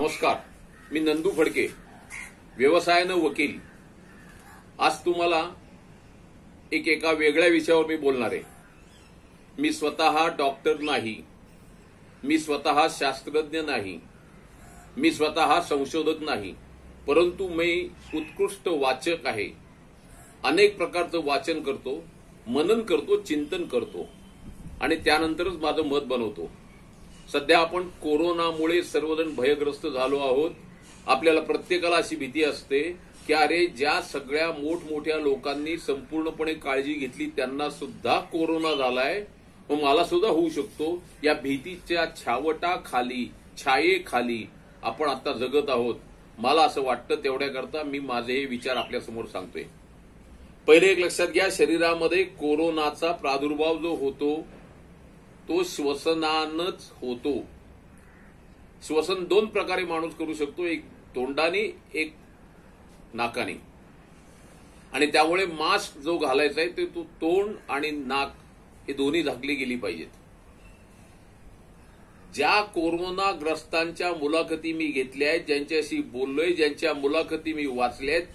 नमस्कार, मी नंदू फडके, व्यवसायानं वकील. आज तुम्हाला एका वेगळ्या विषयावर मी बोलणार आहे. मी स्वतः डॉक्टर नाही, मी स्वतः शास्त्रज्ञ नाही, मी स्वतः संशोधक नाही, परंतु मी उत्कृष्ट वाचक आहे. अनेक प्रकारचं वाचन करतो, मनन करतो, चिंतन करतो आणि त्यानंतरच माझं मत बनवतो. सध्या आपण कोरोनामुळे सर्वजण भयग्रस्त झालो आहोत. आपल्याला प्रत्येकाला अशी भीती असते की अरे, ज्या सगळ्या मोठमोठ्या लोकांनी संपूर्णपणे काळजी घेतली त्यांना सुद्धा कोरोना झालाय, मग मला सुद्धा होऊ शकतो. या भीतीच्या छायेखाली आपण आता जगत आहोत. मला असं वाटतं, तेवढ्याकरता मी माझे हे विचार आपल्यासमोर सांगतोय. पहिले एक लक्षात घ्या, शरीरामध्ये कोरोनाचा प्रादुर्भाव जो होतो तो श्वसनानंच होतो. श्वसन दोन प्रकारे माणूस करू शकतो, एक तोंडाने, एक नाकाने. आणि त्यामुळे मास्क जो घालायचा आहे तो तोंड आणि नाक हे दोन्ही झाकली गेली पाहिजेत. ज्या कोरोनाग्रस्तांच्या मुलाखती मी घेतल्या आहेत, ज्यांच्याशी बोललोय, ज्यांच्या मुलाखती मी वाचल्या आहेत,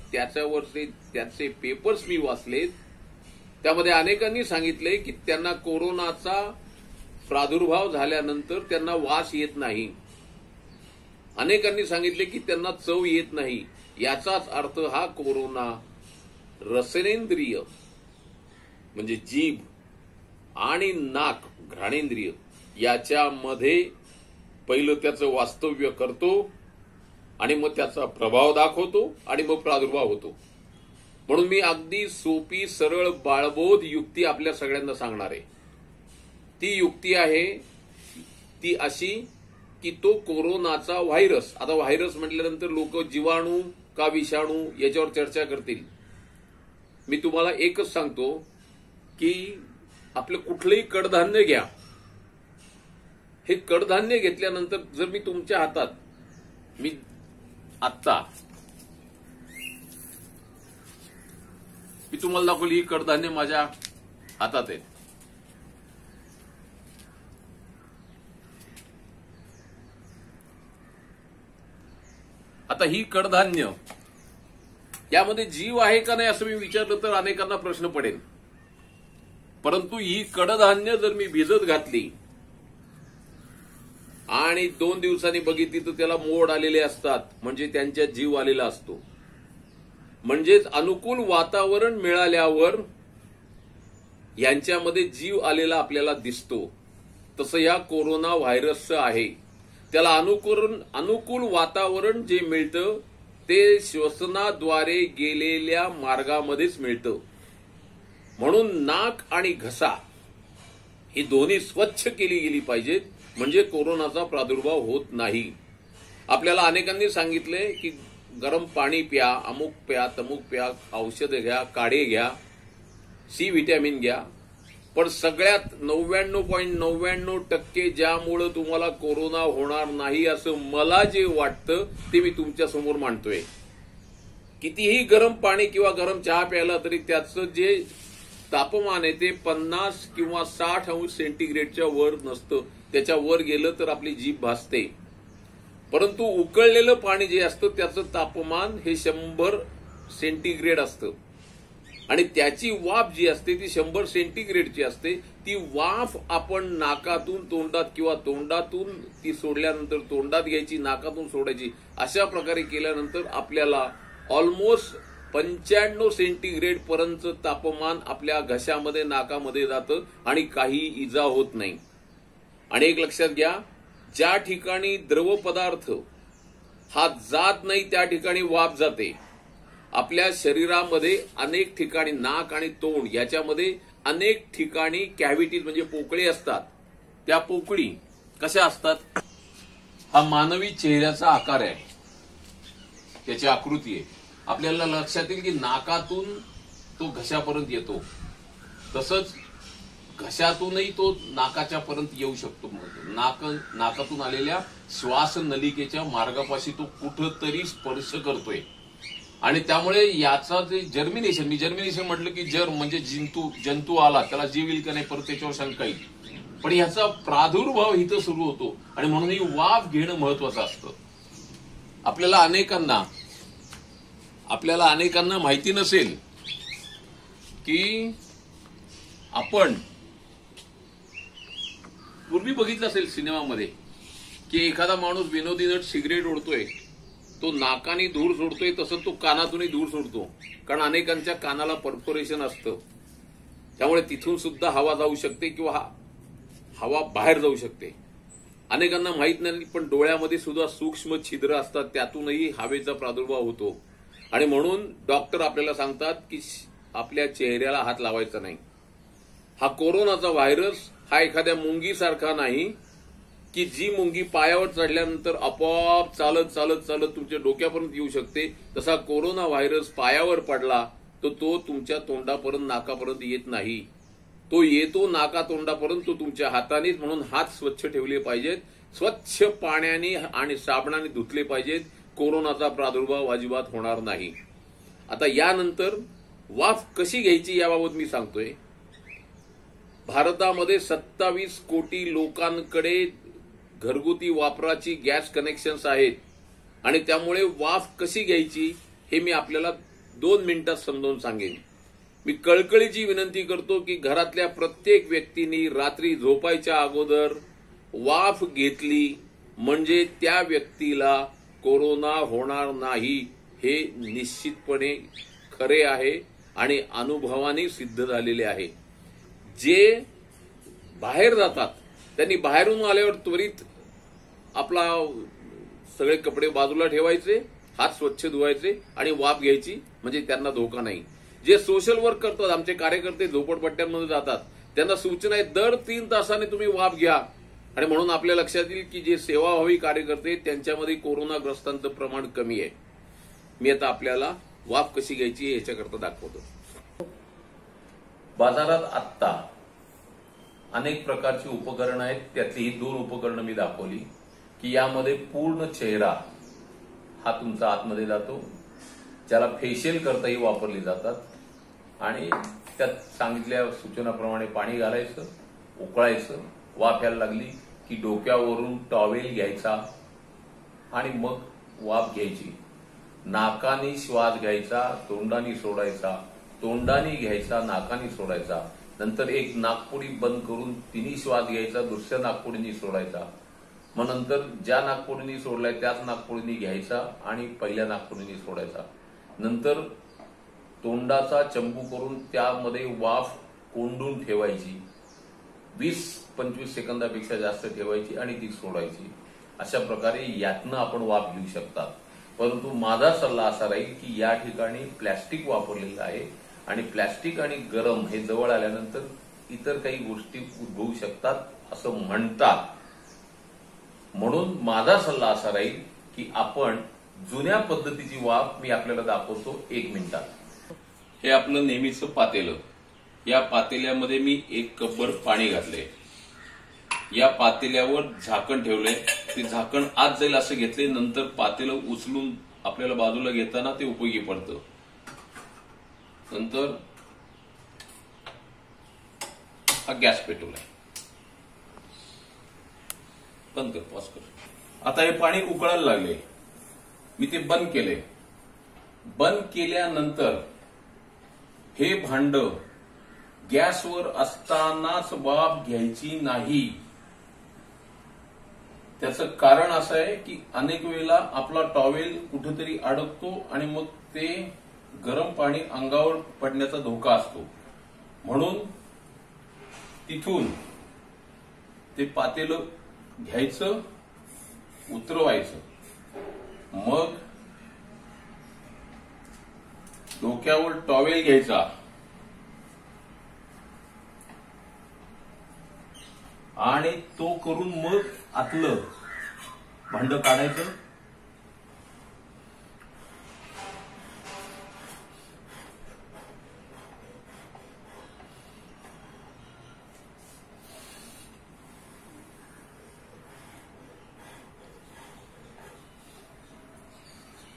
त्याचे पेपर्स मी वाचलेत. त्यामध्ये अनेकांनी सांगितले की त्यांना कोरोनाचा प्रादुर्भाव झाल्यानंतर त्यांना वास येत नाही. अनेकांनी सांगितले की त्यांना चव येत नाही. याचाच अर्थ हा कोरोना रसनेंद्रिय म्हणजे जीभ आणि नाक घ्राणेंद्रिय याच्यामध्ये पहिलं त्याचं वास्तव्य करतो आणि मग त्याचा प्रभाव दाखवतो आणि मग प्रादुर्भाव होतो. म्हणून मी अगदी सोपी, सरळ, बाळबोध युक्ती आपल्या सगळ्यांना सांगणार आहे. ती युक्ती आहे ती अशी की तो कोरोनाचा व्हायरस, आता व्हायरस म्हटल्यानंतर लोक जीवाणू का विषाणू याच्यावर चर्चा करतील. मी तुम्हाला एकच सांगतो की आपलं कुठलंही कडधान्य घ्या. हे कडधान्य घेतल्यानंतर जर मी तुमच्या हातात, मी आत्ता मी तुम्हाला दाखवली, ही कडधान्य माझ्या हातात आहेत. आता ही कडधान्य, यामध्ये जीव आहे का नाही असं मी विचारलं तर अनेकांना प्रश्न पडेल. परंतु ही कडधान्य जर मी भिजत घातली आणि 2 दिवसांनी बघितली तर त्याला मोड आलेले असतात, म्हणजे त्यांच्यात जीव आलेला असतो. म्हणजेच अनुकूल वातावरण मिळाल्यावर यांच्यामध्ये जीव आलेला आपल्याला दिसतो. तसं या कोरोना व्हायरसचं आहे. त्याला अनुकूल वातावरण जे मिळतं ते श्वसनाद्वारे गेलेल्या मार्गामध्येच मिळतं. म्हणून नाक आणि घसा ही दोन्ही स्वच्छ केली गेली पाहिजेत, म्हणजे कोरोनाचा प्रादुर्भाव होत नाही. आपल्याला अनेकांनी सांगितले की गरम पाणी प्या, अमुक प्या, तमुक प्या, औषधं घ्या, काढे घ्या, सी व्हिटॅमिन घ्या. पण सगळ्यात 99.99% ज्यामुळे तुम्हाला कोरोना होणार नाही असं मला जे वाटतं ते मी तुमच्या समोर मांडतोय. कितीही गरम पाणी किंवा गरम चहा प्यायला तरी त्याचं जे तापमान आहे ते 50 किंवा 60 अंश सेंटीग्रेडच्या वर नसतं. त्याच्या वर गेलं तर आपली जीभ भासते. परंतु उकळलेलं पाणी जे असतं त्याचं तापमान हे 100 सेंटीग्रेड असतं आणि त्याची वाफ जी असते ती 100 सेंटीग्रेडची असते. ती वाफ आपण नाकातून तोंडात किंवा तोंडातून ती सोडल्यानंतर तोंडात घ्यायची, नाकातून सोडायची. अशा प्रकारे केल्यानंतर आपल्याला ऑलमोस्ट 95 सेंटीग्रेड पर्यंत तापमान आपल्या घशामध्ये, नाकामध्ये जातं आणि काही इजा होत नाही. आणि एक लक्षात घ्या, ज्या ठिकाणी द्रव पदार्थ हा जात नाही त्या ठिकाणी वाफ जाते. आपल्या शरीरामध्ये अनेक ठिकाणी, नाक आणि तोंड याच्यामध्ये अनेक ठिकाणी कॅव्हिटीज म्हणजे पोकळी असतात. त्या पोकळी कशा असतात? हा मानवी चेहऱ्याचा आकार आहे, त्याची आकृती आहे. आपल्याला लक्षात येईल की नाकातून तो घशापर्यंत येतो, तसंच घशातूनही तो नाकाच्या पर्यंत येऊ शकतो. नाकातून आलेल्या श्वास नलिकेच्या मार्गापाशी तो कुठंतरी स्पर्श करतोय. आणि त्यामुळे याचा जे जर्मिनेशन म्हटलं की जर म्हणजे जंतू आला त्याला जीव येईल का नाही परत त्याच्यावर शंका येईल. पण याचा प्रादुर्भाव इथं सुरू होतो आणि म्हणून ही वाफ घेणं महत्वाचं असतं. आपल्याला अनेकांना माहिती नसेल की आपण पूर्वी बघितलं असेल सिनेमामध्ये की एखादा माणूस विनोदी नट सिगरेट ओढतोय, तो नाकाने धूर सोडतोय, तसं तो कानातूनही धूर सोडतो. कारण अनेकांच्या कानाला परफोरेशन असतं, त्यामुळे तिथून सुद्धा हवा जाऊ शकते किंवा हवा बाहेर जाऊ शकते. अनेकांना माहित नाही, पण डोळ्यामध्ये सुद्धा सूक्ष्म छिद्र असतात, त्यातूनही हवेचा प्रादुर्भाव होतो. आणि म्हणून डॉक्टर आपल्याला सांगतात की आपल्या चेहऱ्याला हात लावायचा नाही. हा कोरोनाचा व्हायरस हा एखाद्या मुंगीसारखा नाही की जी मुंगी पायावर चढल्यानंतर आपोआप चालत चालत चालत तुमच्या डोक्यापर्यंत येऊ शकते. तसा कोरोना व्हायरस पायावर पडला तर तो तुमच्या तोंडापर्यंत नाकापर्यंत येत नाही. तो येतो नाकातोंडापर्यंत, तो तुमच्या हातानेच. म्हणून हात स्वच्छ ठेवले पाहिजेत, स्वच्छ पाण्याने आणि साबणाने धुतले पाहिजेत. कोरोनाचा प्रादुर्भाव अजिबात होणार नाही. आता यानंतर वाफ कशी घ्यायची याबाबत मी सांगतोय. भारतामध्ये 27 कोटी लोकांकडे घरगुती वापराची गॅस कनेक्शन्स आहेत आणि त्यामुळे वाफ कशी घ्यायची हे मी आपल्याला 2 मिनिटात समजावून सांगेन. मी कळकळीची विनंती करतो की घरातल्या प्रत्येक व्यक्तींनी रात्री झोपायच्या अगोदर वाफ घेतली म्हणजे त्या व्यक्तीला कोरोना होणार नाही, हे निश्चितपणे खरे आहे आणि अनुभवाने सिद्ध झालेले आहे. जे बाहेर जातात त्यांनी बाहेरून आल्यावर त्वरित आपला सगळे कपडे बाजूला ठेवायचे, हात स्वच्छ धुवायचे आणि वाफ घ्यायची, म्हणजे त्यांना धोका नाही. जे सोशल वर्क करतात, आमचे कार्यकर्ते झोपडपट्ट्यांमध्ये जातात, त्यांना सूचना आहे दर 3 तासाने तुम्ही वाफ घ्या. आणि म्हणून आपल्या लक्षात येईल की जे सेवाभावी कार्यकर्ते त्यांच्यामध्ये कोरोनाग्रस्तांचं प्रमाण कमी आहे. मी आता आपल्याला वाफ कशी घ्यायची याच्याकरता दाखवतो. बाजारात आत्ता अनेक प्रकारची उपकरणं आहेत, त्यातली ही 2 उपकरणं मी दाखवली की यामध्ये पूर्ण चेहरा हा तुमचा आतमध्ये जातो, ज्याला फेशियल करताही वापरली जातात. आणि त्यात सांगितल्या सूचनाप्रमाणे पाणी घालायचं, उकळायचं, वाफ यायला लागली की डोक्यावरून टॉवेल घ्यायचा आणि मग वाफ घ्यायची. नाकाने श्वास घ्यायचा, तोंडाने सोडायचा, तोंडाने घ्यायचा, नाकाने सोडायचा. नंतर एक नाकपुडी बंद करून तिन्ही श्वास घ्यायचा, दुसऱ्या नाकपुडीने सोडायचा. मग नंतर ज्या नाकपुडीने सोडलाय त्याच नाकपुडीने घ्यायचा आणि पहिल्या नाकपुडीने सोडायचा. नंतर तोंडाचा चंबू करून त्यामध्ये वाफ कोंडून ठेवायची, 20-25 सेकंदापेक्षा जास्त ठेवायची आणि ती सोडायची. अशा प्रकारे यातनं आपण वाफ घेऊ शकतात. परंतु माझा सल्ला असा राहील की या ठिकाणी प्लॅस्टिक वापरलेलं आहे आणि प्लॅस्टिक आणि गरम हे जवळ आल्यानंतर इतर काही गोष्टी उद्भवू शकतात असं म्हणतात. म्हणून माझा सल्ला असा राहील की आपण जुन्या पद्धतीची वाफ मी आपल्याला दाखवतो 1 मिनिटात. हे आपलं नेहमीचं पातेलं. या पातेल्यामध्ये मी 1 कपभर पाणी घातले. या पातेल्यावर झाकण ठेवलंय. ते झाकण आत जाईल असं घेतले. नंतर पातेलं उचलून आपल्याला बाजूला घेताना ते उपयोगी पडतं. नंतर हा गॅस पेटवलाय. बंद कर, पॉज कर. आता हे पाणी उकळायला लागले. मी ते बंद केले. बंद केल्यानंतर हे भांड गॅसवर असतानाच वाफ घ्यायची नाही. त्याचं कारण असं आहे की अनेक वेळेला आपला टॉवेल कुठेतरी अडकतो आणि मग ते गरम पाणी अंगावर पडण्याचा धोका असतो. म्हणून तिथून ते पातेलं घ्यायचं, उतरवायचं, मग डोक्यावर टॉवेल घ्यायचा आणि तो करून मग आतलं भांड काढायचं.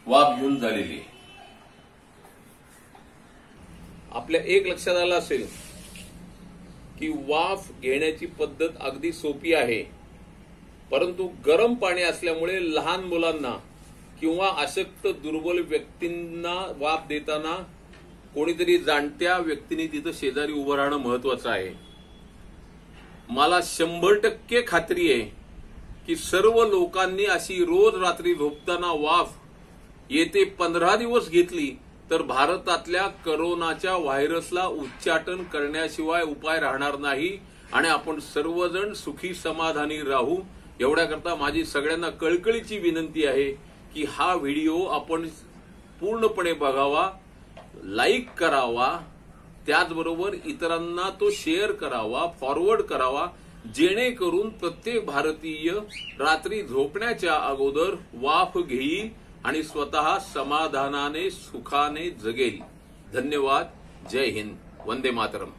वाफ घेऊन झालेली. आपल्या एक लक्षात आलं असेल की वाफ घेण्याची पद्धत अगदी सोपी आहे, परंतु गरम पाणी असल्यामुळे लहान मुलांना किंवा अशक्त दुर्बल व्यक्तींना वाफ देताना कोणीतरी जाणत्या व्यक्तीने तिथं शेजारी उभं राहणं महत्वाचं आहे. मला 100% खात्री आहे की सर्व लोकांनी अशी रोज रात्री झोपताना वाफ येते 15 दिवस घेतली तर भारतातल्या कोरोनाच्या व्हायरसला उच्चाटन करण्याशिवाय उपाय राहणार नाही आणि आपण सर्वजण सुखी समाधानी राहू. एवढ्याकरता माझी सगळ्यांना कळकळीची विनंती आहे की हा व्हिडिओ आपण पूर्णपणे बघावा, लाईक करावा, त्याचबरोबर इतरांना तो शेअर करावा, फॉरवर्ड करावा, जेणेकरून प्रत्येक भारतीय रात्री झोपण्याच्या अगोदर वाफ घेईल आणि स्वतः समाधानाने सुखाने जगेल. धन्यवाद. जय हिंद. वंदे मातरम.